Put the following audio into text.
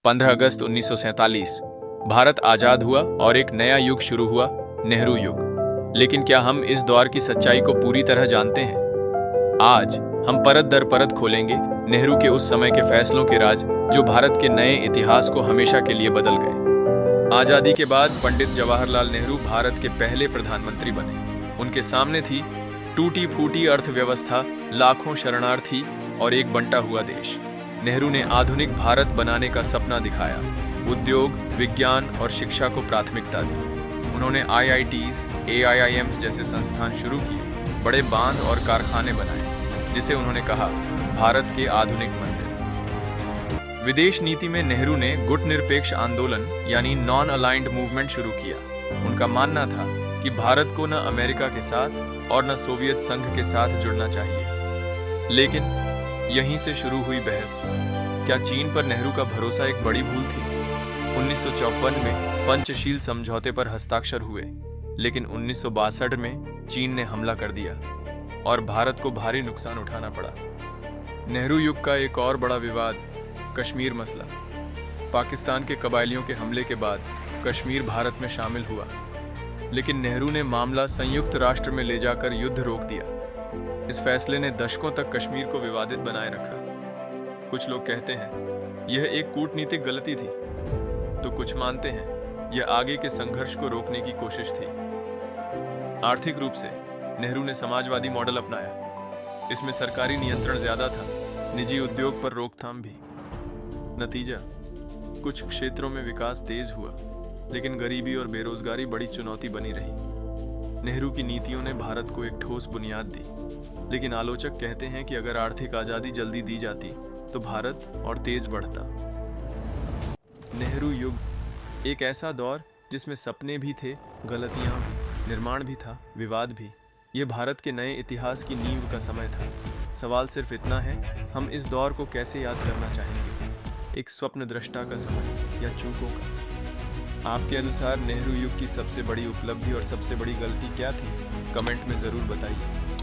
15 अगस्त 1947 भारत आजाद हुआ और एक नया युग शुरू हुआ, नेहरू युग। लेकिन क्या हम इस दौर की सच्चाई को पूरी तरह जानते हैं? आज हम परत दर परत खोलेंगे नेहरू के उस समय के फैसलों के राज जो भारत के नए इतिहास को हमेशा के लिए बदल गए। आजादी के बाद पंडित जवाहरलाल नेहरू भारत के पहले प्रधानमंत्री बने। उनके सामने थी टूटी फूटी अर्थव्यवस्था, लाखों शरणार्थी और एक बंटा हुआ देश। नेहरू ने आधुनिक भारत बनाने का सपना दिखाया, उद्योग, विज्ञान और शिक्षा को प्राथमिकता दी। उन्होंने IITs, AIIMs जैसे संस्थान शुरू किए, बड़े बांध और कारखाने बनाए, जिसे उन्होंने कहा भारत के आधुनिक मंदिर। विदेश नीति में नेहरू ने गुटनिरपेक्ष आंदोलन यानी नॉन अलाइंड मूवमेंट शुरू किया। उनका मानना था कि भारत को न अमेरिका के साथ और न सोवियत संघ के साथ जुड़ना चाहिए। लेकिन यहीं से शुरू हुई बहस। क्या चीन पर नेहरू का भरोसा एक बड़ी भूल थी? 1954 में पंचशील समझौते पर हस्ताक्षर हुए, लेकिन 1962 में चीन ने हमला कर दिया और भारत को भारी नुकसान उठाना पड़ा। नेहरू युग का एक और बड़ा विवाद, कश्मीर मसला। पाकिस्तान के कबायलियों के हमले के बाद कश्मीर भारत में शामिल हुआ, लेकिन नेहरू ने मामला संयुक्त राष्ट्र में ले जाकर युद्ध रोक दिया। इस फैसले ने दशकों तक कश्मीर को विवादित बनाए रखा। कुछ लोग कहते हैं यह एक कूटनीतिक गलती थी, तो कुछ मानते हैं यह आगे के संघर्ष को रोकने की कोशिश थी। आर्थिक रूप से नेहरू ने समाजवादी मॉडल अपनाया। इसमें सरकारी नियंत्रण ज्यादा था, निजी उद्योग पर रोकथाम भी। नतीजा, कुछ क्षेत्रों में विकास तेज हुआ, लेकिन गरीबी और बेरोजगारी बड़ी चुनौती बनी रही। नेहरू की नीतियों ने भारत को एक ठोस बुनियाद दी, लेकिन आलोचक कहते हैं कि अगर आर्थिक आजादी जल्दी दी जाती तो भारत और तेज बढ़ता। नेहरू युग एक ऐसा दौर जिसमें सपने भी थे, गलतियां भी, निर्माण भी था, विवाद भी। यह भारत के नए इतिहास की नींव का समय था। सवाल सिर्फ इतना है, हम इस दौर को कैसे याद करना चाहेंगे? एक स्वप्न दृष्टा का समय या चूकों का? आपके अनुसार नेहरू युग की सबसे बड़ी उपलब्धि और सबसे बड़ी गलती क्या थी? कमेंट में जरूर बताइए।